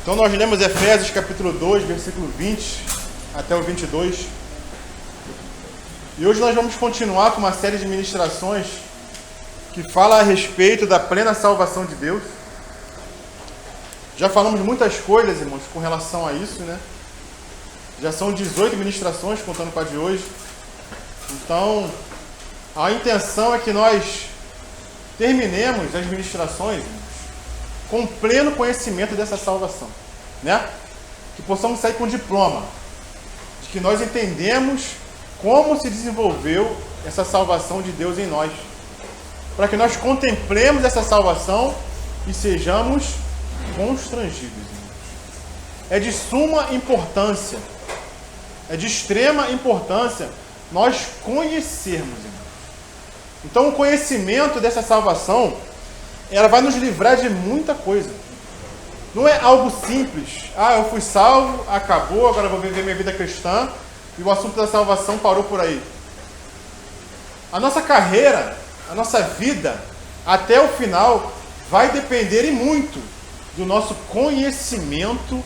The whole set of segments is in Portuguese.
Então nós lemos Efésios capítulo 2, versículo 20 até o 22. E hoje nós vamos continuar com uma série de ministrações que fala a respeito da plena salvação de Deus. Já falamos muitas coisas, irmãos, com relação a isso, né? Já são 18 ministrações, contando com a de hoje. Então, a intenção é que nós terminemos as ministrações, irmãos, com pleno conhecimento dessa salvação, né? Que possamos sair com diploma, de que nós entendemos como se desenvolveu essa salvação de Deus em nós, para que nós contemplemos essa salvação e sejamos constrangidos, irmãos. É de suma importância, é de extrema importância nós conhecermos, irmãos. Então, o conhecimento dessa salvação, ela vai nos livrar de muita coisa. Não é algo simples. Eu fui salvo, acabou, agora vou viver minha vida cristã e o assunto da salvação parou por aí. A nossa carreira, a nossa vida, até o final, vai depender e muito do nosso conhecimento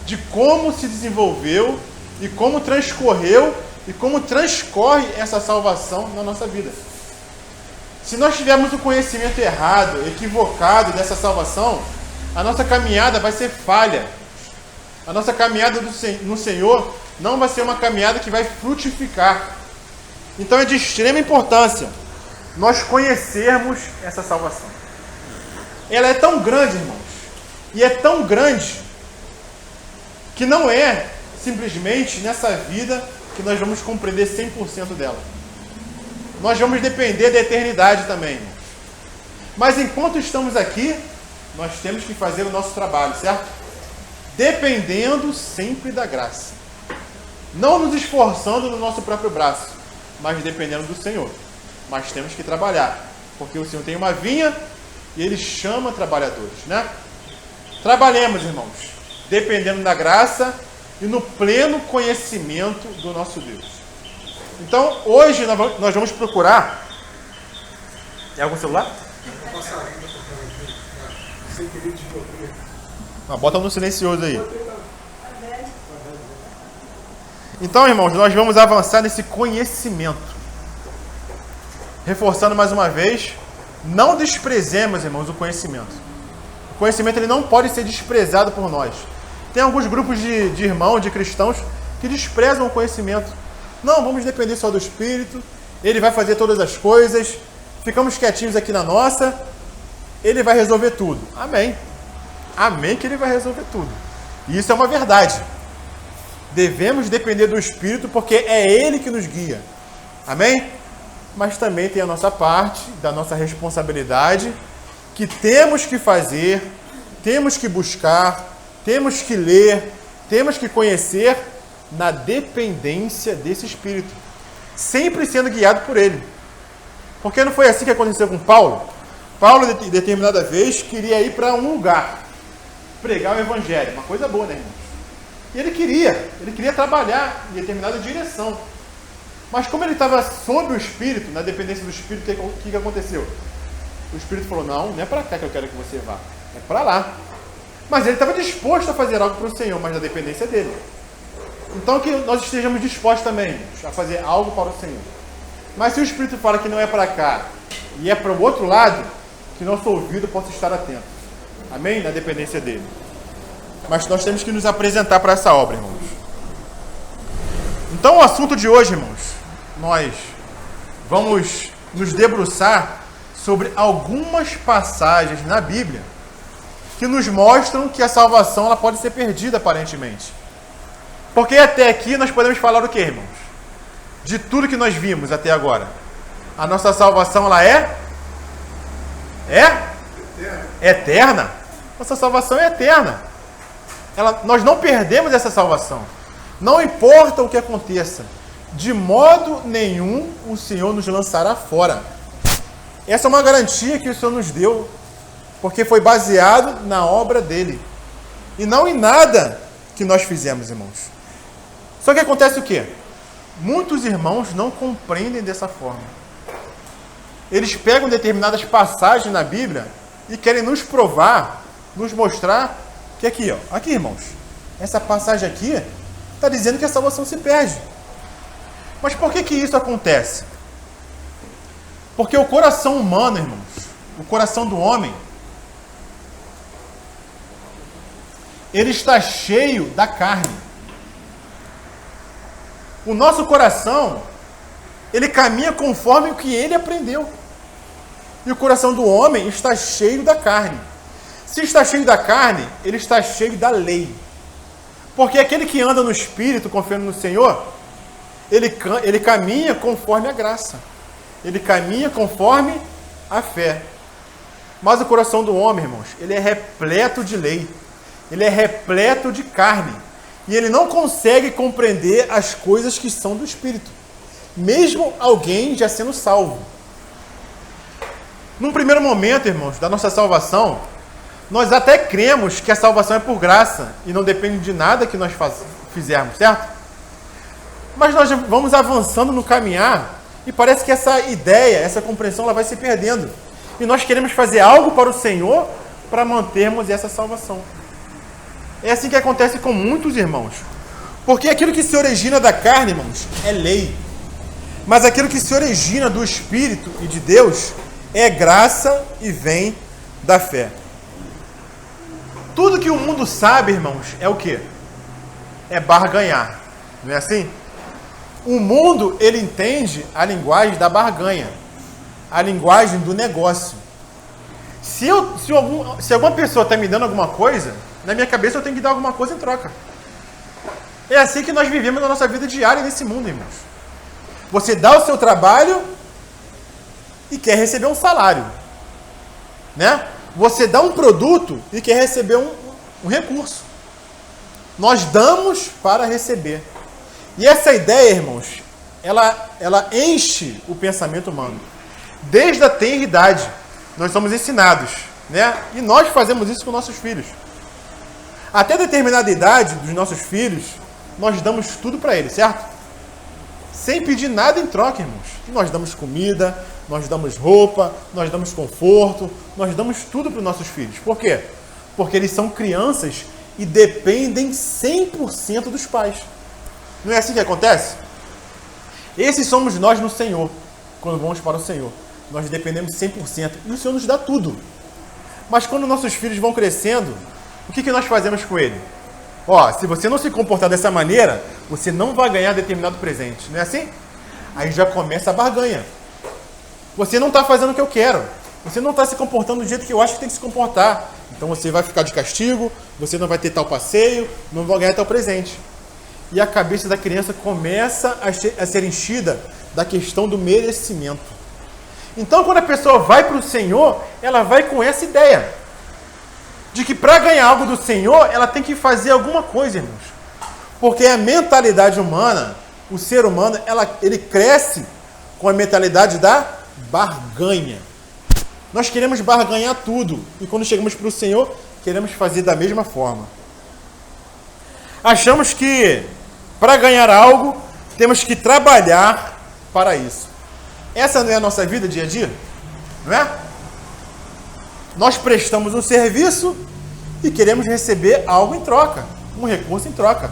de como se desenvolveu e como transcorreu e como transcorre essa salvação na nossa vida. Se nós tivermos o conhecimento errado, equivocado dessa salvação, a nossa caminhada vai ser falha. A nossa caminhada no Senhor não vai ser uma caminhada que vai frutificar. Então é de extrema importância nós conhecermos essa salvação. Ela é tão grande, irmãos, e é tão grande, que não é simplesmente nessa vida que nós vamos compreender 100% dela. Nós vamos depender da eternidade também, irmãos. Mas enquanto estamos aqui, nós temos que fazer o nosso trabalho, certo? Dependendo sempre da graça. Não nos esforçando no nosso próprio braço, mas dependendo do Senhor. Mas temos que trabalhar, porque o Senhor tem uma vinha e Ele chama trabalhadores, né? Trabalhemos, irmãos, dependendo da graça e no pleno conhecimento do nosso Deus. Então, hoje nós vamos procurar... Tem algum celular? Bota no silencioso aí. Então, irmãos, nós vamos avançar nesse conhecimento. Reforçando mais uma vez, não desprezemos, irmãos, o conhecimento. O conhecimento ele não pode ser desprezado por nós. Tem alguns grupos de irmãos, de cristãos, que desprezam o conhecimento. Não, vamos depender só do Espírito, Ele vai fazer todas as coisas, ficamos quietinhos aqui na nossa, Ele vai resolver tudo. Amém. Amém que Ele vai resolver tudo. E isso é uma verdade. Devemos depender do Espírito porque é Ele que nos guia. Amém? Mas também tem a nossa parte, da nossa responsabilidade, que temos que fazer, temos que buscar, temos que ler, temos que conhecer na dependência desse Espírito, sempre sendo guiado por Ele. Porque não foi assim que aconteceu com Paulo? Paulo, em determinada vez, queria ir para um lugar, pregar o Evangelho, uma coisa boa, né, irmãos? E ele queria trabalhar em determinada direção. Mas como ele estava sob o Espírito, na dependência do Espírito, o que aconteceu? O Espírito falou, não é para cá que eu quero que você vá, é para lá. Mas ele estava disposto a fazer algo para o Senhor, mas na dependência dele. Então que nós estejamos dispostos também a fazer algo para o Senhor. Mas se o Espírito fala que não é para cá e é para o outro lado, que nosso ouvido possa estar atento. Amém? Na dependência dele. Mas nós temos que nos apresentar para essa obra, irmãos. Então o assunto de hoje, irmãos, nós vamos nos debruçar sobre algumas passagens na Bíblia que nos mostram que a salvação ela pode ser perdida aparentemente. Porque até aqui nós podemos falar o que, irmãos? De tudo que nós vimos até agora. A nossa salvação, ela é? Eterna. Nossa salvação é eterna. Nós não perdemos essa salvação. Não importa o que aconteça. De modo nenhum o Senhor nos lançará fora. Essa é uma garantia que o Senhor nos deu. Porque foi baseado na obra dele. E não em nada que nós fizemos, irmãos. Só que acontece o quê? Muitos irmãos não compreendem dessa forma. Eles pegam determinadas passagens na Bíblia e querem nos provar, nos mostrar Que aqui, ó, aqui, irmãos, essa passagem aqui está dizendo que a salvação se perde. Mas por que isso acontece? Porque o coração humano, irmãos, o coração do homem, ele está cheio da carne. O nosso coração, ele caminha conforme o que ele aprendeu. E o coração do homem está cheio da carne. Se está cheio da carne, ele está cheio da lei. Porque aquele que anda no Espírito, confiando no Senhor, ele caminha conforme a graça. Ele caminha conforme a fé. Mas o coração do homem, irmãos, ele é repleto de lei. Ele é repleto de carne. E ele não consegue compreender as coisas que são do Espírito. Mesmo alguém já sendo salvo. Num primeiro momento, irmãos, da nossa salvação, nós até cremos que a salvação é por graça e não depende de nada que nós fizermos, certo? Mas nós vamos avançando no caminhar e parece que essa ideia, essa compreensão, ela vai se perdendo. E nós queremos fazer algo para o Senhor para mantermos essa salvação. É assim que acontece com muitos irmãos. Porque aquilo que se origina da carne, irmãos, é lei. Mas aquilo que se origina do Espírito e de Deus é graça e vem da fé. Tudo que o mundo sabe, irmãos, é o quê? É barganhar. Não é assim? O mundo, ele entende a linguagem da barganha. A linguagem do negócio. Se alguma pessoa está me dando alguma coisa, na minha cabeça eu tenho que dar alguma coisa em troca. É assim que nós vivemos na nossa vida diária nesse mundo, irmãos. Você dá o seu trabalho e quer receber um salário. Né? Você dá um produto e quer receber um recurso. Nós damos para receber. E essa ideia, irmãos, ela enche o pensamento humano. Desde a tenra idade, nós somos ensinados, né? E nós fazemos isso com nossos filhos. Até determinada idade dos nossos filhos, nós damos tudo para eles, certo? Sem pedir nada em troca, irmãos. E nós damos comida, nós damos roupa, nós damos conforto, nós damos tudo para os nossos filhos. Por quê? Porque eles são crianças e dependem 100% dos pais. Não é assim que acontece? Esses somos nós no Senhor, quando vamos para o Senhor. Nós dependemos 100% e o Senhor nos dá tudo. Mas quando nossos filhos vão crescendo, o que nós fazemos com ele? Ó, se você não se comportar dessa maneira, você não vai ganhar determinado presente. Não é assim? Aí já começa a barganha. Você não está fazendo o que eu quero. Você não está se comportando do jeito que eu acho que tem que se comportar. Então você vai ficar de castigo, você não vai ter tal passeio, não vai ganhar tal presente. E a cabeça da criança começa a ser enchida da questão do merecimento. Então, quando a pessoa vai para o Senhor, ela vai com essa ideia de que para ganhar algo do Senhor, ela tem que fazer alguma coisa, irmãos. Porque a mentalidade humana, o ser humano, ele cresce com a mentalidade da barganha. Nós queremos barganhar tudo. E quando chegamos para o Senhor, queremos fazer da mesma forma. Achamos que para ganhar algo, temos que trabalhar para isso. Essa não é a nossa vida dia a dia? Não é? Nós prestamos um serviço e queremos receber algo em troca, um recurso em troca.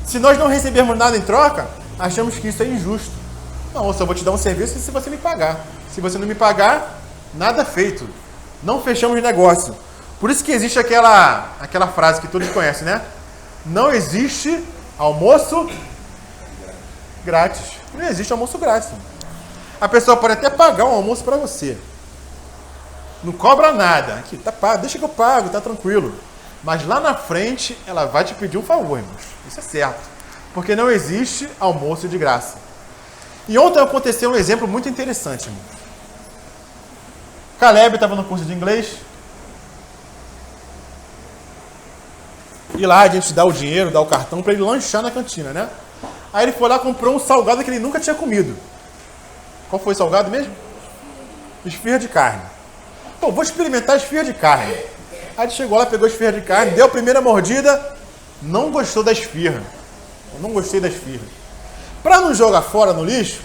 Se nós não recebermos nada em troca, achamos que isso é injusto. Não, eu só vou te dar um serviço se você me pagar. Se você não me pagar, nada feito. Não fechamos negócio. Por isso que existe aquela frase que todos conhecem, né? Não existe almoço grátis. Não existe almoço grátis. A pessoa pode até pagar um almoço para você. Não cobra nada. Aqui, tá pago, deixa que eu pago, tá tranquilo. Mas lá na frente, ela vai te pedir um favor, irmãos. Isso é certo. Porque não existe almoço de graça. E ontem aconteceu um exemplo muito interessante, irmãos. Caleb estava no curso de inglês. E lá a gente dá o dinheiro, dá o cartão para ele lanchar na cantina, né? Aí ele foi lá e comprou um salgado que ele nunca tinha comido. Qual foi o salgado mesmo? Esfirra de carne. Pô, vou experimentar esfirra de carne. Aí ele chegou lá, pegou a esfirra de carne, deu a primeira mordida, não gostou da esfirra. Eu não gostei da esfirra. Para não jogar fora no lixo,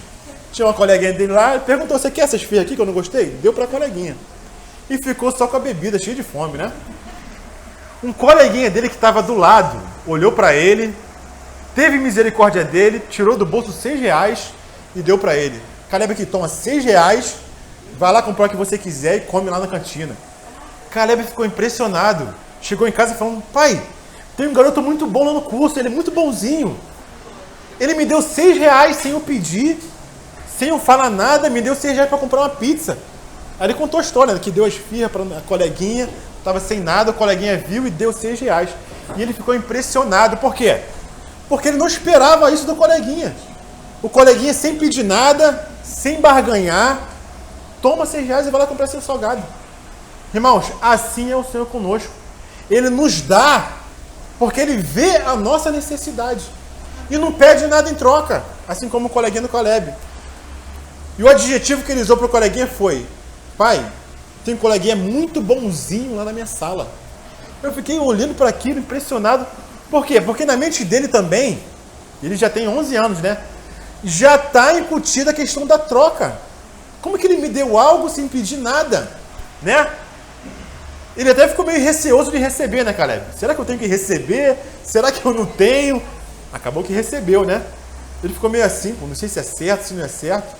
tinha uma coleguinha dele lá e perguntou: você quer essa esfirra aqui que eu não gostei? Deu para a coleguinha. E ficou só com a bebida, cheia de fome, né? Um coleguinha dele que estava do lado, olhou para ele, teve misericórdia dele, tirou do bolso R$6 e deu para ele. Caleb que toma R$6, vai lá comprar o que você quiser e come lá na cantina. Caleb ficou impressionado. Chegou em casa falando, pai, tem um garoto muito bom lá no curso, ele é muito bonzinho. Ele me deu R$6 sem eu pedir, sem eu falar nada, me deu R$6 para comprar uma pizza. Aí ele contou a história, né, que deu as esfirra para a coleguinha, estava sem nada, a coleguinha viu e deu R$6. E ele ficou impressionado. Por quê? Porque ele não esperava isso do coleguinha. O coleguinha, sem pedir nada, sem barganhar, toma R$6 e vai lá comprar seu salgado. Irmãos, assim é o Senhor conosco. Ele nos dá porque Ele vê a nossa necessidade e não pede nada em troca, assim como o coleguinha do Caleb. E o adjetivo que ele usou para o coleguinha foi: pai, tem um coleguinha muito bonzinho lá na minha sala. Eu fiquei olhando para aquilo, impressionado. Por quê? Porque na mente dele também, ele já tem 11 anos, né? Já está incutida a questão da troca. Como que ele me deu algo sem pedir nada? Né? Ele até ficou meio receoso de receber, né, Caleb? Será que eu tenho que receber? Será que eu não tenho? Acabou que recebeu, né? Ele ficou meio assim, não sei se é certo, se não é certo.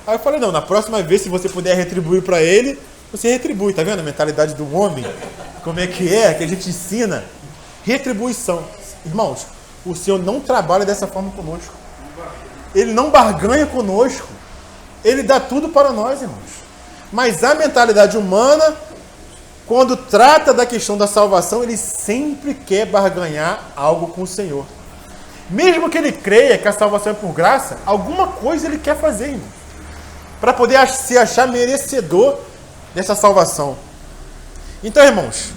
Aí eu falei, não, na próxima vez, se você puder retribuir para ele, você retribui, tá vendo a mentalidade do homem? Como é que a gente ensina? Retribuição. Irmãos, o Senhor não trabalha dessa forma conosco. Ele não barganha conosco. Ele dá tudo para nós, irmãos. Mas a mentalidade humana, quando trata da questão da salvação, ele sempre quer barganhar algo com o Senhor. Mesmo que ele creia que a salvação é por graça, alguma coisa ele quer fazer, irmãos, para poder se achar merecedor dessa salvação. Então, irmãos,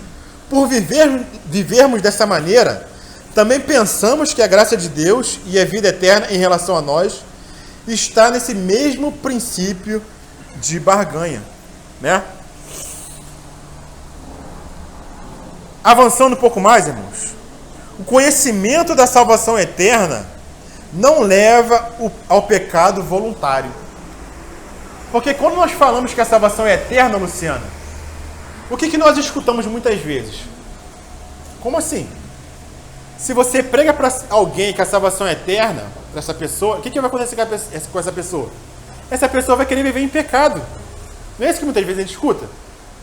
por vivermos dessa maneira, também pensamos que a graça de Deus e a vida eterna em relação a nós está nesse mesmo princípio de barganha, né? Avançando um pouco mais, irmãos, o conhecimento da salvação eterna não leva ao pecado voluntário. Porque quando nós falamos que a salvação é eterna, Luciana, o que nós escutamos muitas vezes? Como assim? Se você prega para alguém que a salvação é eterna, para essa pessoa, o que vai acontecer com essa pessoa? Essa pessoa vai querer viver em pecado. Não é isso que muitas vezes a gente escuta?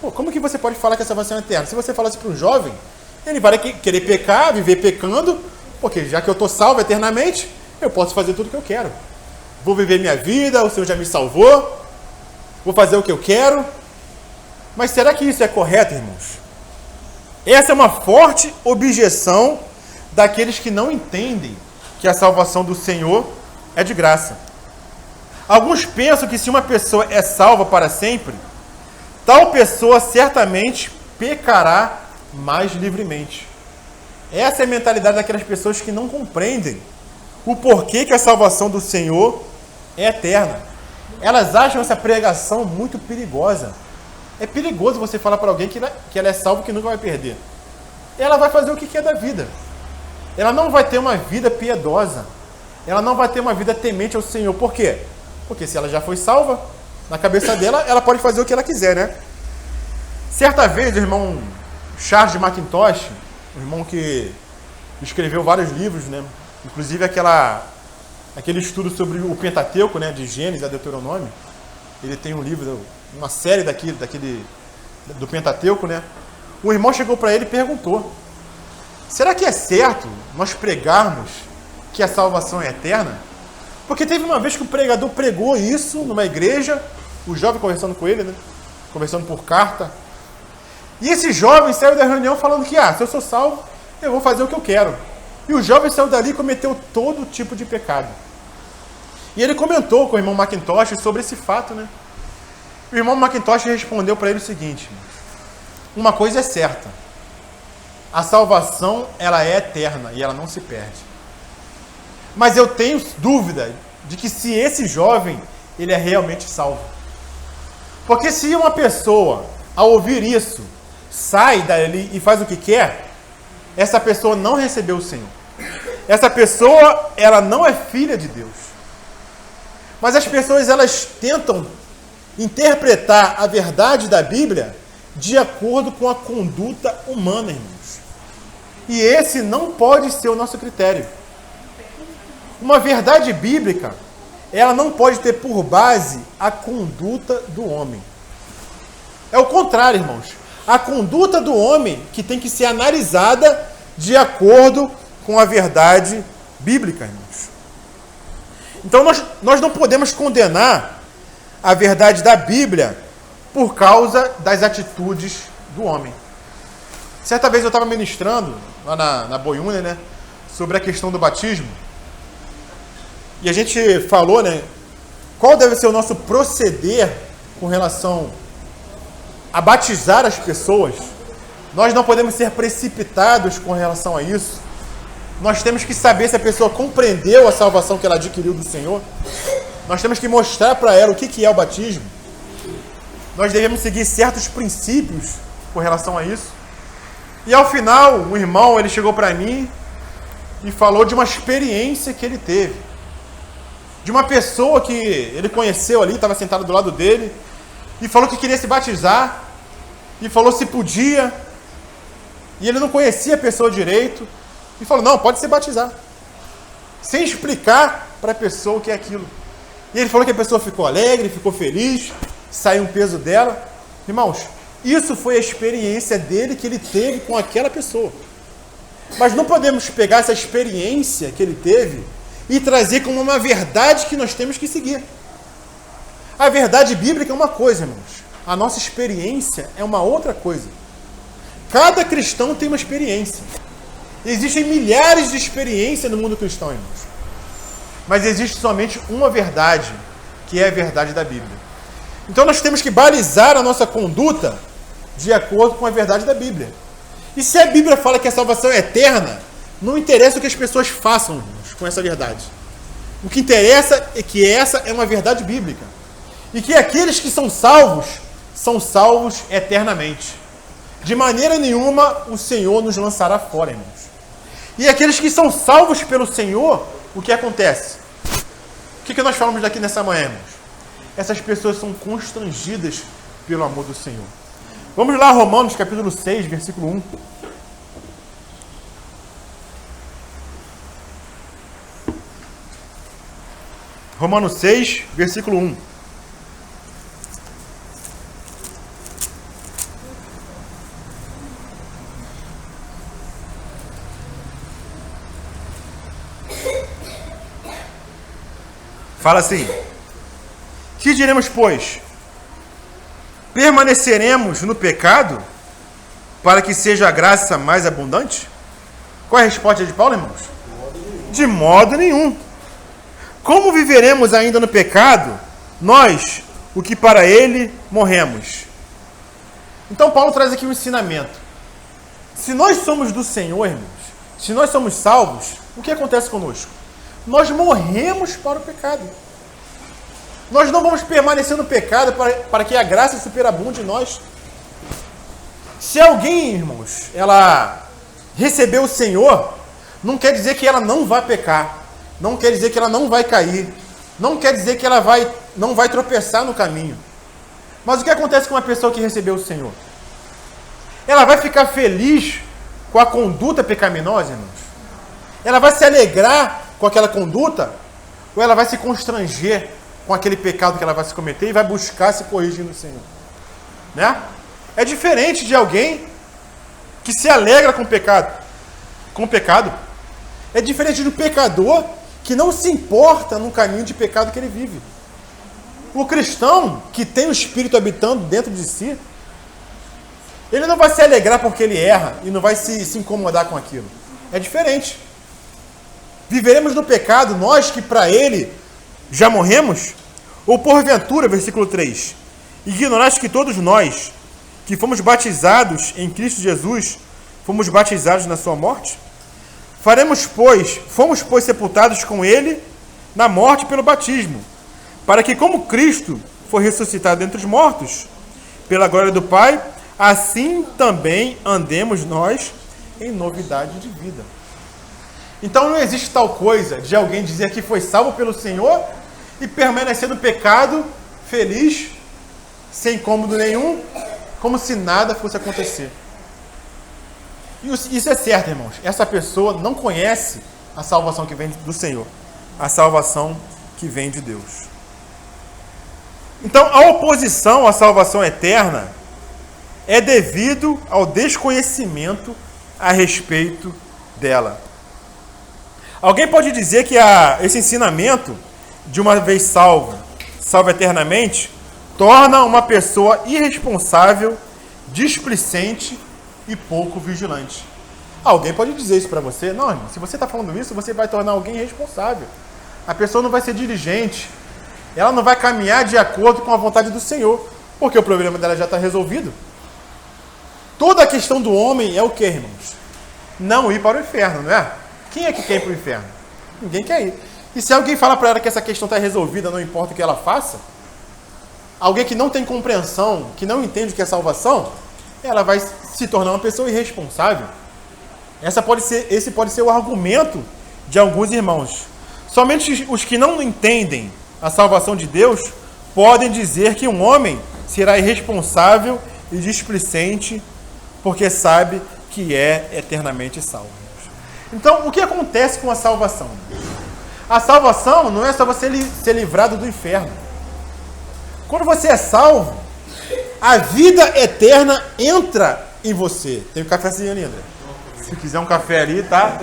Pô, como que você pode falar que a salvação é eterna? Se você falar isso para um jovem, ele vai querer pecar, viver pecando, porque já que eu estou salvo eternamente, eu posso fazer tudo o que eu quero. Vou viver minha vida, o Senhor já me salvou, vou fazer o que eu quero. Mas será que isso é correto, irmãos? Essa é uma forte objeção daqueles que não entendem que a salvação do Senhor é de graça. Alguns pensam que se uma pessoa é salva para sempre, tal pessoa certamente pecará mais livremente. Essa é a mentalidade daquelas pessoas que não compreendem o porquê que a salvação do Senhor é eterna. Elas acham essa pregação muito perigosa. É perigoso você falar para alguém que ela é salva, que nunca vai perder. Ela vai fazer o que quer da vida. Ela não vai ter uma vida piedosa. Ela não vai ter uma vida temente ao Senhor. Por quê? Porque se ela já foi salva, na cabeça dela, ela pode fazer o que ela quiser, né? Certa vez, o irmão Charles Mackintosh, um irmão que escreveu vários livros, né? Inclusive aquele estudo sobre o Pentateuco, né? De Gênesis a Deuteronômio. Ele tem um livro, uma série do Pentateuco, né? O irmão chegou para ele e perguntou: será que é certo nós pregarmos que a salvação é eterna? Porque teve uma vez que o pregador pregou isso numa igreja, o jovem conversando com ele, né? Conversando por carta. E esse jovem saiu da reunião falando que, se eu sou salvo, eu vou fazer o que eu quero. E o jovem saiu dali e cometeu todo tipo de pecado. E ele comentou com o irmão Mackintosh sobre esse fato, né? O irmão Mackintosh respondeu para ele o seguinte: uma coisa é certa, a salvação ela é eterna e ela não se perde. Mas eu tenho dúvida de que se esse jovem ele é realmente salvo. Porque se uma pessoa, ao ouvir isso, sai dali e faz o que quer, essa pessoa não recebeu o Senhor. Essa pessoa, ela não é filha de Deus. Mas as pessoas, elas tentam interpretar a verdade da Bíblia de acordo com a conduta humana, irmãos. E esse não pode ser o nosso critério. Uma verdade bíblica, ela não pode ter por base a conduta do homem. É o contrário, irmãos. A conduta do homem que tem que ser analisada de acordo com a verdade bíblica, irmãos. Então nós não podemos condenar a verdade da Bíblia por causa das atitudes do homem. Certa vez eu estava ministrando lá na Boiúnia, né, sobre a questão do batismo. E a gente falou, né, qual deve ser o nosso proceder com relação a batizar as pessoas. Nós não podemos ser precipitados com relação a isso. Nós temos que saber se a pessoa compreendeu a salvação que ela adquiriu do Senhor. Nós temos que mostrar para ela o que é o batismo. Nós devemos seguir certos princípios com relação a isso. E ao final, um irmão, ele chegou para mim e falou de uma experiência que ele teve. De uma pessoa que ele conheceu ali, estava sentado do lado dele, e falou que queria se batizar, e falou se podia, e ele não conhecia a pessoa direito, e falou, não, pode se batizar. Sem explicar para a pessoa o que é aquilo. E ele falou que a pessoa ficou alegre, ficou feliz, saiu um peso dela. Irmãos, isso foi a experiência dele que ele teve com aquela pessoa. Mas não podemos pegar essa experiência que ele teve e trazer como uma verdade que nós temos que seguir. A verdade bíblica é uma coisa, irmãos. A nossa experiência é uma outra coisa. Cada cristão tem uma experiência. Existem milhares de experiências no mundo cristão, irmãos. Mas existe somente uma verdade, que é a verdade da Bíblia. Então nós temos que balizar a nossa conduta de acordo com a verdade da Bíblia. E se a Bíblia fala que a salvação é eterna, não interessa o que as pessoas façam, irmãos, com essa verdade. O que interessa é que essa é uma verdade bíblica. E que aqueles que são salvos eternamente. De maneira nenhuma o Senhor nos lançará fora, irmãos. E aqueles que são salvos pelo Senhor, o que acontece? O que nós falamos daqui nessa manhã, irmãos? Essas pessoas são constrangidas pelo amor do Senhor. Vamos lá, Romanos capítulo 6, versículo 1. Romanos 6, versículo 1. Fala assim: que diremos, pois? Permaneceremos no pecado para que seja a graça mais abundante? Qual é a resposta de Paulo, irmãos? De modo nenhum. Como viveremos ainda no pecado, nós, o que para ele morremos? Então Paulo traz aqui um ensinamento. Se nós somos do Senhor, irmãos, se nós somos salvos, o que acontece conosco? Nós morremos para o pecado. Nós não vamos permanecer no pecado para que a graça superabunde em nós. Se alguém, irmãos, ela recebeu o Senhor, não quer dizer que ela não vai pecar. Não quer dizer que ela não vai cair. Não quer dizer que ela não vai tropeçar no caminho. Mas o que acontece com uma pessoa que recebeu o Senhor? Ela vai ficar feliz com a conduta pecaminosa, irmãos? Ela vai se alegrar com aquela conduta? Ou ela vai se constranger com aquele pecado que ela vai se cometer e vai buscar se corrigir no Senhor? Né? É diferente de alguém que se alegra com o pecado. Com o pecado. É diferente do pecador que não se importa no caminho de pecado que ele vive. O cristão que tem o Espírito habitando dentro de si, ele não vai se alegrar porque ele erra e não vai se incomodar com aquilo. É diferente. Viveremos no pecado, nós que para ele já morremos? Ou porventura, versículo 3, ignoraste que todos nós, que fomos batizados em Cristo Jesus, fomos batizados na sua morte? Fomos, pois, sepultados com ele na morte pelo batismo, para que, como Cristo foi ressuscitado dentre os mortos, pela glória do Pai, assim também andemos nós em novidade de vida. Então não existe tal coisa de alguém dizer que foi salvo pelo Senhor e permanecer no pecado, feliz, sem incômodo nenhum, como se nada fosse acontecer. E isso é certo, irmãos. Essa pessoa não conhece a salvação que vem do Senhor, a salvação que vem de Deus. Então, a oposição à salvação eterna é devido ao desconhecimento a respeito dela. Alguém pode dizer que esse ensinamento de uma vez salvo eternamente, torna uma pessoa irresponsável, displicente e pouco vigilante. Alguém pode dizer isso para você? Não, irmão, se você está falando isso, você vai tornar alguém irresponsável. A pessoa não vai ser diligente, ela não vai caminhar de acordo com a vontade do Senhor, porque o problema dela já está resolvido. Toda a questão do homem é o que, irmãos? Não ir para o inferno, não é? Quem é que quer ir para o inferno? Ninguém quer ir. E se alguém fala para ela que essa questão está resolvida, não importa o que ela faça, alguém que não tem compreensão, que não entende o que é salvação, ela vai se tornar uma pessoa irresponsável. Esse pode ser o argumento de alguns irmãos. Somente os que não entendem a salvação de Deus podem dizer que um homem será irresponsável e displicente porque sabe que é eternamente salvo. Então, o que acontece com a salvação? A salvação não é só você ser livrado do inferno. Quando você é salvo, a vida eterna entra em você. Tem um cafezinho ali, André. Se quiser um café ali, tá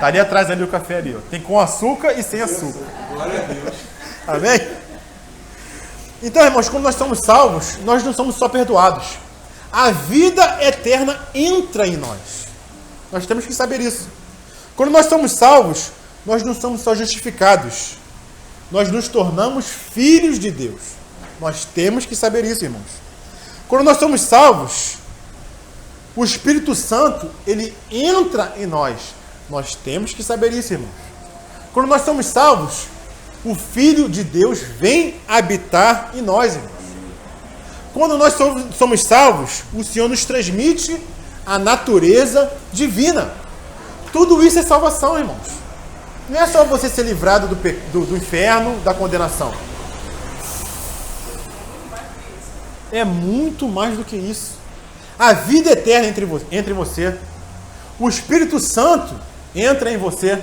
ali atrás ali o café ali. Ó. Tem com açúcar e sem açúcar. Glória a Deus. Amém? Então, irmãos, quando nós somos salvos, nós não somos só perdoados. A vida eterna entra em nós. Nós temos que saber isso. Quando nós somos salvos, nós não somos só justificados. Nós nos tornamos filhos de Deus. Nós temos que saber isso, irmãos. Quando nós somos salvos, o Espírito Santo, ele entra em nós. Nós temos que saber isso, irmãos. Quando nós somos salvos, o Filho de Deus vem habitar em nós, irmãos. Quando nós somos salvos, o Senhor nos transmite a natureza divina. Tudo isso é salvação, irmãos. Não é só você ser livrado do inferno, da condenação. É muito mais do que isso. A vida eterna entra em você. O Espírito Santo entra em você.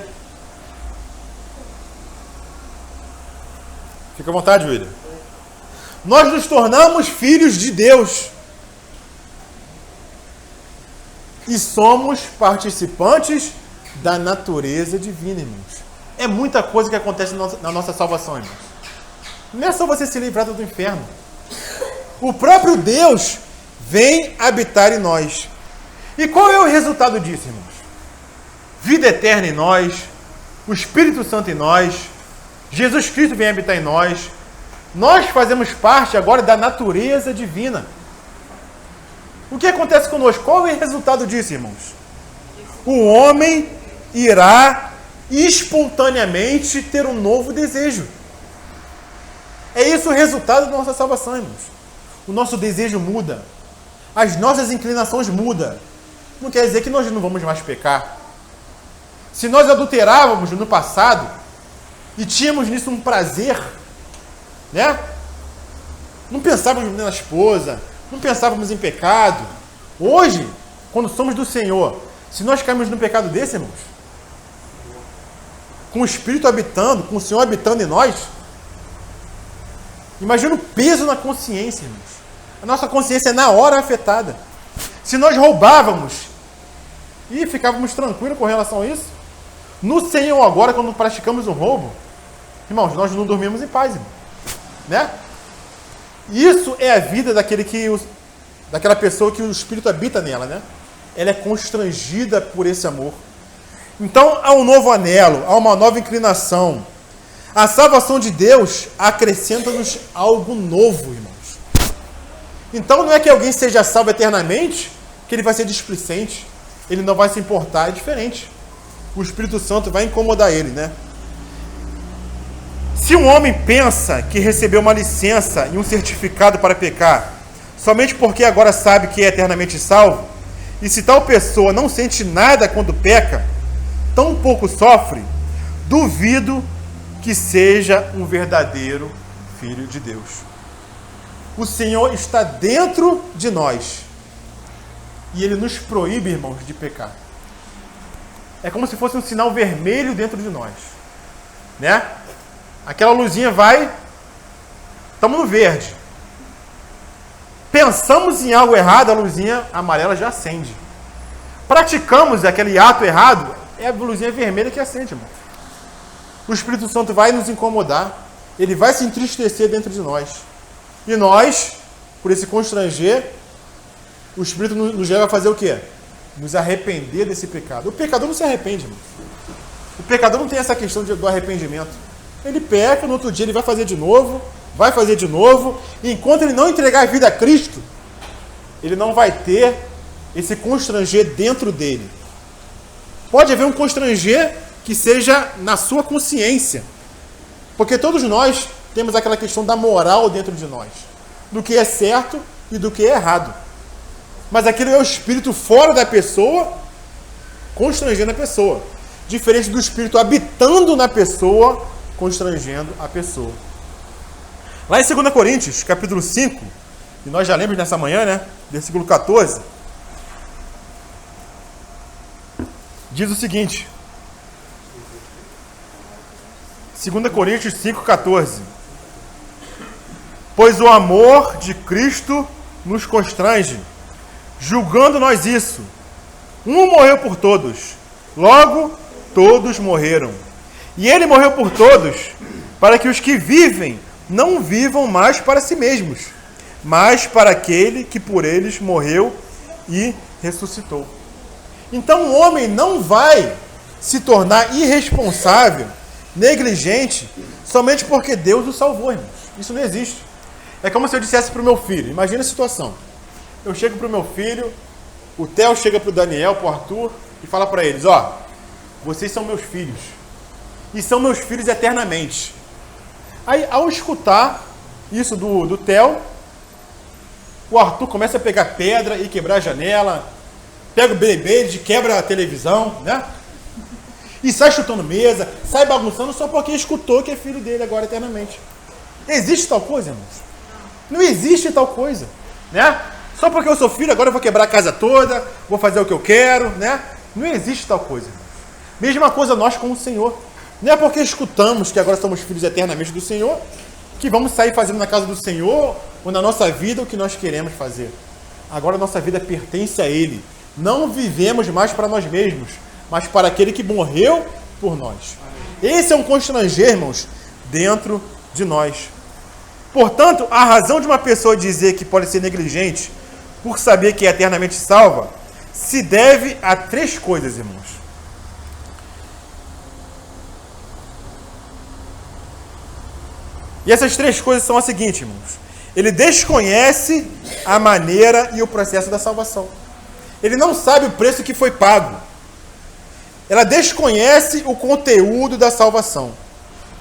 Fica à vontade, William. Nós nos tornamos filhos de Deus. E somos participantes da natureza divina, irmãos. É muita coisa que acontece na nossa salvação, irmãos. Não é só você ser livrado do inferno. O próprio Deus vem habitar em nós. E qual é o resultado disso, irmãos? Vida eterna em nós, o Espírito Santo em nós, Jesus Cristo vem habitar em nós. Nós fazemos parte agora da natureza divina. O que acontece conosco? Qual é o resultado disso, irmãos? O homem irá espontaneamente ter um novo desejo. É isso o resultado da nossa salvação, irmãos. O nosso desejo muda. As nossas inclinações mudam. Não quer dizer que nós não vamos mais pecar. Se nós adulterávamos no passado e tínhamos nisso um prazer, né? Não pensávamos na esposa, não pensávamos em pecado. Hoje, quando somos do Senhor, se nós caímos num pecado desse, irmãos, com o Espírito habitando, com o Senhor habitando em nós, imagina o peso na consciência, irmãos. A nossa consciência é na hora afetada. Se nós roubávamos e ficávamos tranquilos com relação a isso, no Senhor agora, quando praticamos um roubo, irmãos, nós não dormimos em paz, irmão. Né? Isso é a vida daquela pessoa que o Espírito habita nela, né? Ela é constrangida por esse amor. Então, há um novo anelo, há uma nova inclinação. A salvação de Deus acrescenta-nos algo novo, irmãos. Então, não é que alguém seja salvo eternamente, que ele vai ser displicente, ele não vai se importar, é diferente. O Espírito Santo vai incomodar ele, né? Se um homem pensa que recebeu uma licença e um certificado para pecar, somente porque agora sabe que é eternamente salvo, e se tal pessoa não sente nada quando peca, tão pouco sofre, duvido que seja um verdadeiro filho de Deus. o Senhor está dentro de nós. E Ele nos proíbe, irmãos, de pecar. É como se fosse um sinal vermelho dentro de nós. Né? Aquela luzinha vai, estamos no verde. Pensamos em algo errado, a luzinha amarela já acende. Praticamos aquele ato errado, é a luzinha vermelha que acende, irmão. O Espírito Santo vai nos incomodar, ele vai se entristecer dentro de nós. E nós, por esse constranger, o Espírito nos leva a fazer o quê? Nos arrepender desse pecado. O pecador não se arrepende, irmão. O pecador não tem essa questão do arrependimento. Ele peca, no outro dia ele vai fazer de novo, e enquanto ele não entregar a vida a Cristo, ele não vai ter esse constranger dentro dele. Pode haver um constranger que seja na sua consciência, porque todos nós temos aquela questão da moral dentro de nós, do que é certo e do que é errado. Mas aquilo é o espírito fora da pessoa, constrangendo a pessoa, diferente do espírito habitando na pessoa, constrangendo a pessoa. Lá em 2 Coríntios, capítulo 5, e nós já lemos nessa manhã, né? Versículo 14, diz o seguinte, 2 Coríntios 5, 14: Pois o amor de Cristo nos constrange, julgando nós isso. Um morreu por todos, logo todos morreram. E ele morreu por todos, para que os que vivem não vivam mais para si mesmos, mas para aquele que por eles morreu e ressuscitou. Então o homem não vai se tornar irresponsável, negligente, somente porque Deus o salvou, irmãos. Isso não existe. É como se eu dissesse para o meu filho, imagina a situação. Eu chego para o meu filho, o Theo chega para o Daniel, para o Arthur, e fala para eles, ó, vocês são meus filhos, e são meus filhos eternamente. Aí, ao escutar isso do Theo, o Arthur começa a pegar pedra e quebrar a janela, pega o Beyblade, quebra a televisão, né? E sai chutando mesa, sai bagunçando só porque escutou que é filho dele agora eternamente. Existe tal coisa, irmãos? Não existe tal coisa, né? Só porque eu sou filho, agora eu vou quebrar a casa toda, vou fazer o que eu quero, né? Não existe tal coisa, irmãos. Mesma coisa nós com o Senhor. Não é porque escutamos que agora somos filhos eternamente do Senhor, que vamos sair fazendo na casa do Senhor, ou na nossa vida, o que nós queremos fazer. Agora a nossa vida pertence a Ele. Não vivemos mais para nós mesmos, mas para aquele que morreu por nós. Esse é um constranger, irmãos, dentro de nós. Portanto, a razão de uma pessoa dizer que pode ser negligente por saber que é eternamente salva, se deve a 3 coisas, irmãos. E essas 3 coisas são as seguintes, irmãos. Ele desconhece a maneira e o processo da salvação. Ele não sabe o preço que foi pago. Ela desconhece o conteúdo da salvação,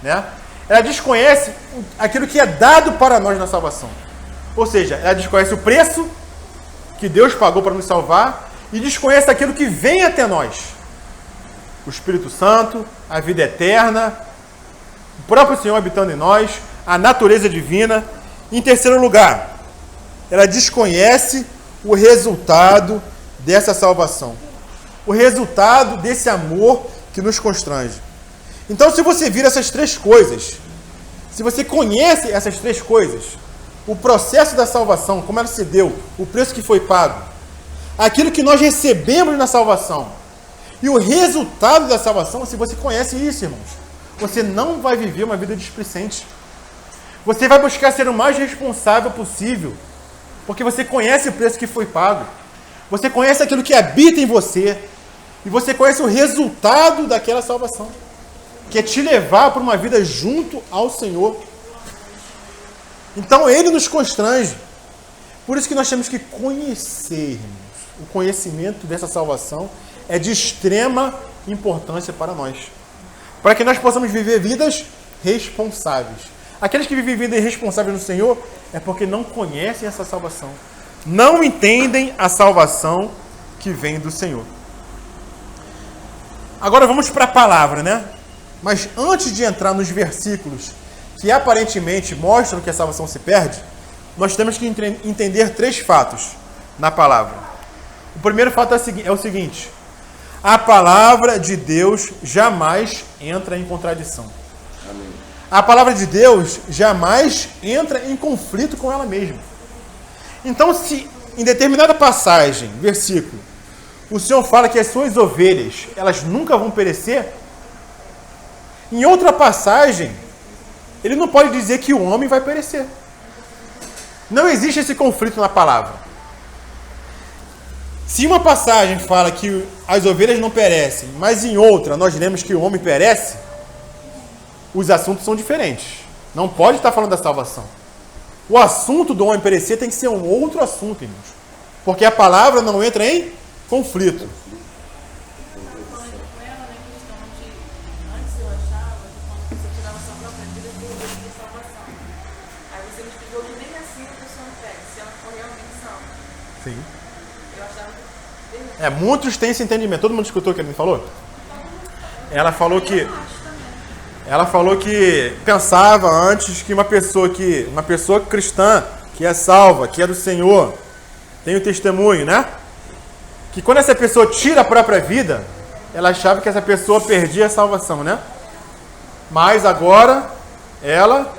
né? Ela desconhece aquilo que é dado para nós na salvação. Ou seja, ela desconhece o preço que Deus pagou para nos salvar e desconhece aquilo que vem até nós. O Espírito Santo, a vida eterna, o próprio Senhor habitando em nós, a natureza divina. Em terceiro lugar, ela desconhece o resultado dessa salvação. O resultado desse amor que nos constrange. Então, se você vira essas 3 coisas, se você conhece essas 3 coisas, o processo da salvação, como ela se deu, o preço que foi pago, aquilo que nós recebemos na salvação e o resultado da salvação, se você conhece isso, irmãos, você não vai viver uma vida displicente. Você vai buscar ser o mais responsável possível, porque você conhece o preço que foi pago, você conhece aquilo que habita em você, e você conhece o resultado daquela salvação, que é te levar para uma vida junto ao Senhor. Então Ele nos constrange. Por isso que nós temos que conhecer, irmãos. O conhecimento dessa salvação é de extrema importância para nós, para que nós possamos viver vidas responsáveis. Aqueles que vivem vidas irresponsáveis no Senhor é porque não conhecem essa salvação, não entendem a salvação que vem do Senhor. Agora vamos para a palavra, né? Mas antes de entrar nos versículos que aparentemente mostram que a salvação se perde, nós temos que entender 3 fatos na palavra. O primeiro fato é o seguinte: a palavra de Deus jamais entra em contradição. Amém. A palavra de Deus jamais entra em conflito com ela mesma. Então, se em determinada passagem, versículo, o Senhor fala que as suas ovelhas, elas nunca vão perecer, em outra passagem, ele não pode dizer que o homem vai perecer. Não existe esse conflito na palavra. Se uma passagem fala que as ovelhas não perecem, mas em outra nós lemos que o homem perece, os assuntos são diferentes. Não pode estar falando da salvação. O assunto do homem perecer tem que ser um outro assunto, irmãos. Porque a palavra não entra em conflito. Sim. Muitos têm esse entendimento. Todo mundo escutou o que ele me falou? Ela falou que pensava antes que uma pessoa cristã, que é salva, que é do Senhor, tem o testemunho, né? Que quando essa pessoa tira a própria vida, ela achava que essa pessoa perdia a salvação, né? Mas agora ela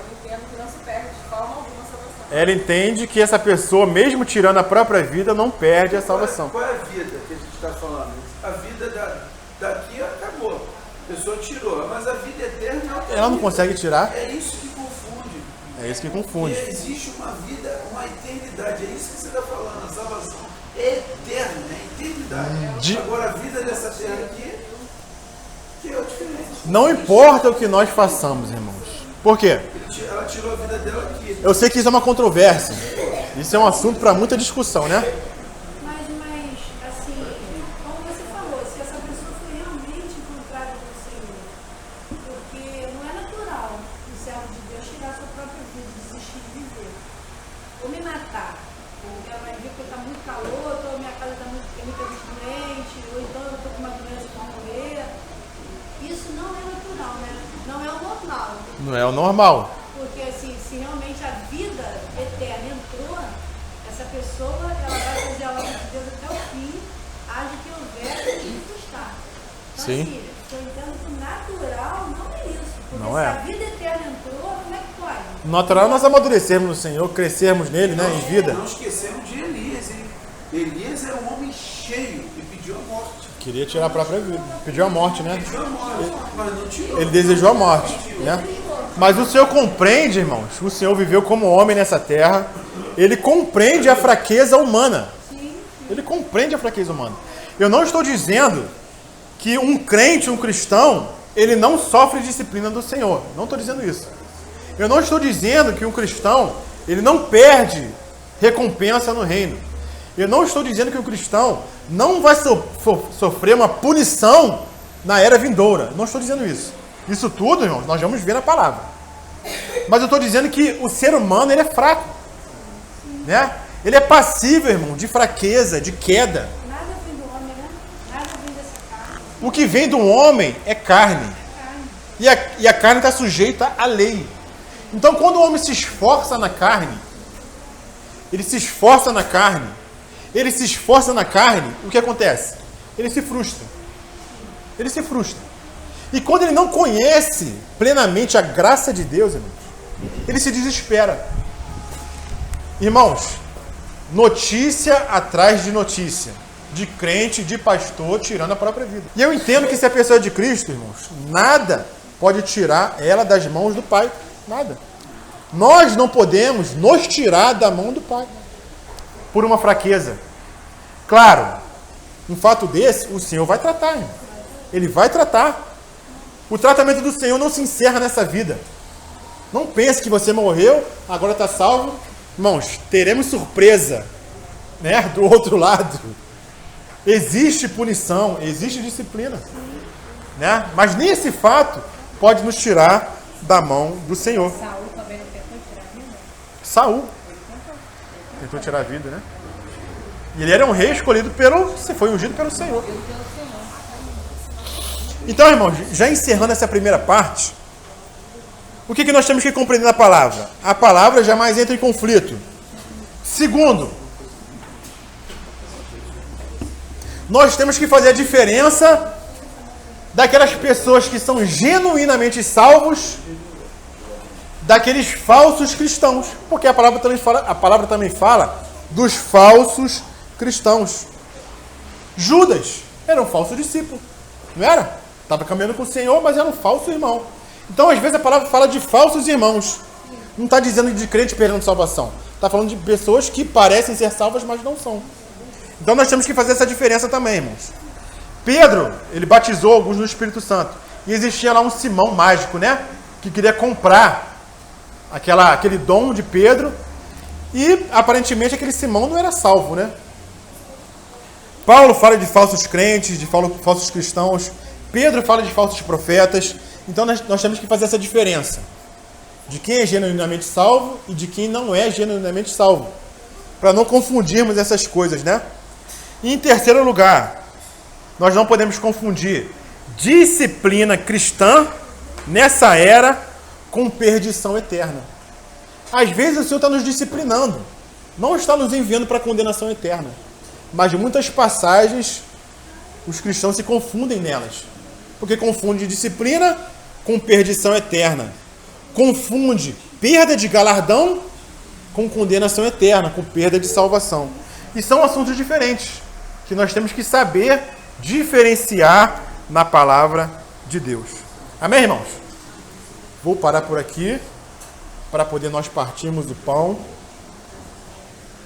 entende que essa pessoa, mesmo tirando a própria vida, não perde a salvação. Qual é a vida que a gente está falando? A vida daqui acabou. A pessoa tirou, mas a vida eterna ela não consegue tirar. É isso que confunde. É isso que confunde. E existe uma vida, uma eternidade. É isso que você está falando. A salvação é eterna, é eternidade. Agora a vida dessa terra aqui que é diferente. Não importa o que nós façamos, irmãos. Por quê? Ela tirou a vida dela aqui. Eu sei que isso é uma controvérsia. Isso é um assunto para muita discussão, né? Mas, assim, como você falou, se essa pessoa foi realmente encontrada do Senhor, porque não é natural o servo de Deus tirar sua própria vida, desistir de viver, ou me matar, porque ela vai ver que está muito calor, ou minha casa está muito doente, ou então eu estou com uma doença que vai morrer. Isso não é natural, né? Não é o normal. Não é o normal. Porque assim, se realmente a vida eterna entrou, essa pessoa ela vai fazer a obra de Deus até o fim, haja que houver e custar. Então, Sim. assim, eu entendo que o natural não é isso. Porque Não se é. a vida eterna entrou, como é que pode? O natural é nós amadurecermos no Senhor, crescermos nele, né, em vida. Não esquecemos de Elias, hein? Elias era um homem cheio e pediu a morte. Queria tirar a própria vida. Pediu a morte, né? Pediu a morte, mas não tirou. Ele desejou a morte, né? Mas o Senhor compreende, irmãos. O Senhor viveu como homem nessa terra. Ele compreende a fraqueza humana. Ele compreende a fraqueza humana. Eu não estou dizendo que um crente, um cristão, ele não sofre disciplina do Senhor. Não estou dizendo isso. Eu não estou dizendo que um cristão, ele não perde recompensa no reino. Eu não estou dizendo que o cristão não vai sofrer uma punição na era vindoura. Não estou dizendo isso. Isso tudo, irmãos, nós vamos ver na palavra. Mas eu estou dizendo que o ser humano, ele é fraco. Né? Ele é passível, irmão, de fraqueza, de queda. Nada vem do homem, né? Nada vem dessa carne. O que vem do homem é carne. E a carne está sujeita à lei. Então, quando o homem se esforça na carne, o que acontece? Ele se frustra. E quando ele não conhece plenamente a graça de Deus, irmãos, ele se desespera. Irmãos, notícia atrás de notícia, de crente, de pastor, tirando a própria vida. E eu entendo que se a pessoa é de Cristo, irmãos, nada pode tirar ela das mãos do Pai. Nada. Nós não podemos nos tirar da mão do Pai por uma fraqueza. Claro, um fato desse, o Senhor vai tratar, irmão. Ele vai tratar. O tratamento do Senhor não se encerra nessa vida. Não pense que você morreu, agora está salvo. Irmãos, teremos surpresa, né, do outro lado. Existe punição, existe disciplina. Né? Mas nem esse fato pode nos tirar da mão do Senhor. Saúl também não tentou tirar a vida? Saúl tentou tirar a vida, né? E ele era um rei escolhido foi ungido pelo Senhor. Então, irmãos, já encerrando essa primeira parte, o que nós temos que compreender na palavra? A palavra jamais entra em conflito. Segundo, nós temos que fazer a diferença daquelas pessoas que são genuinamente salvos daqueles falsos cristãos. Porque a palavra também fala dos falsos cristãos. Judas era um falso discípulo, não era? Estava caminhando com o Senhor, mas era um falso irmão. Então, às vezes, a palavra fala de falsos irmãos. Não está dizendo de crente perdendo salvação. Está falando de pessoas que parecem ser salvas, mas não são. Então, nós temos que fazer essa diferença também, irmãos. Pedro, ele batizou alguns no Espírito Santo. E existia lá um Simão mágico, né? Que queria comprar aquele dom de Pedro. E, aparentemente, aquele Simão não era salvo, né? Paulo fala de falsos crentes, de falsos cristãos. Pedro fala de falsos profetas. Então, nós temos que fazer essa diferença de quem é genuinamente salvo e de quem não é genuinamente salvo, para não confundirmos essas coisas, né? E em terceiro lugar, nós não podemos confundir disciplina cristã nessa era com perdição eterna. Às vezes o Senhor está nos disciplinando, não está nos enviando para a condenação eterna, mas muitas passagens os cristãos se confundem nelas, porque confunde disciplina com perdição eterna, confunde perda de galardão com condenação eterna, com perda de salvação. E são assuntos diferentes, que nós temos que saber diferenciar na palavra de Deus. Amém, irmãos? Vou parar por aqui, para poder nós partirmos o pão,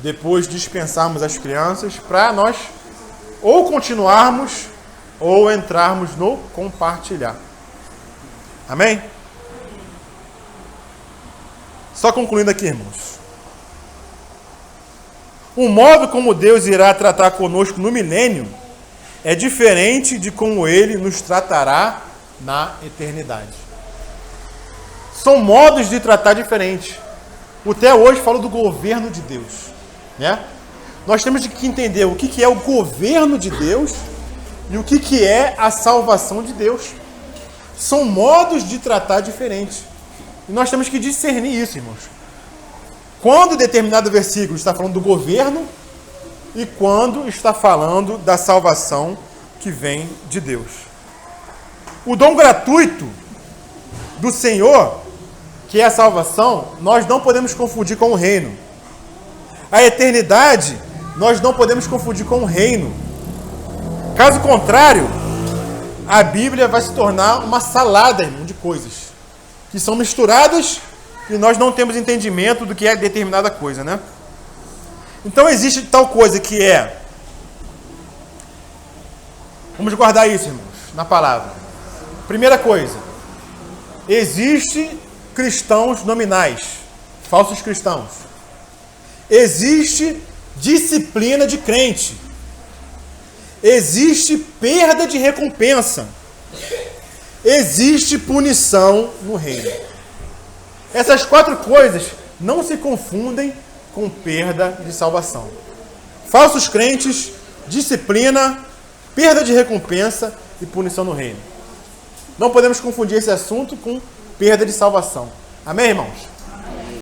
depois dispensarmos as crianças, para nós ou continuarmos, ou entrarmos no compartilhar. Amém? Só concluindo aqui, irmãos. O modo como Deus irá tratar conosco no milênio é diferente de como Ele nos tratará na eternidade. São modos de tratar diferentes. O Theo hoje falou do governo de Deus, né? Nós temos que entender o que é o governo de Deus e o que é a salvação de Deus. São modos de tratar diferentes. E nós temos que discernir isso, irmãos. Quando determinado versículo está falando do governo e quando está falando da salvação que vem de Deus. O dom gratuito do Senhor, que é a salvação, nós não podemos confundir com o reino. A eternidade, nós não podemos confundir com o reino. Caso contrário, a Bíblia vai se tornar uma salada, irmão, de coisas que são misturadas e nós não temos entendimento do que é determinada coisa, né? Então existe tal coisa que é... Vamos guardar isso, irmãos, na palavra. Primeira coisa, existe cristãos nominais, falsos cristãos. Existe disciplina de crente. Existe perda de recompensa. Existe punição no reino. Essas quatro coisas não se confundem com perda de salvação. Falsos crentes, disciplina, perda de recompensa e punição no reino. Não podemos confundir esse assunto com perda de salvação. Amém, irmãos?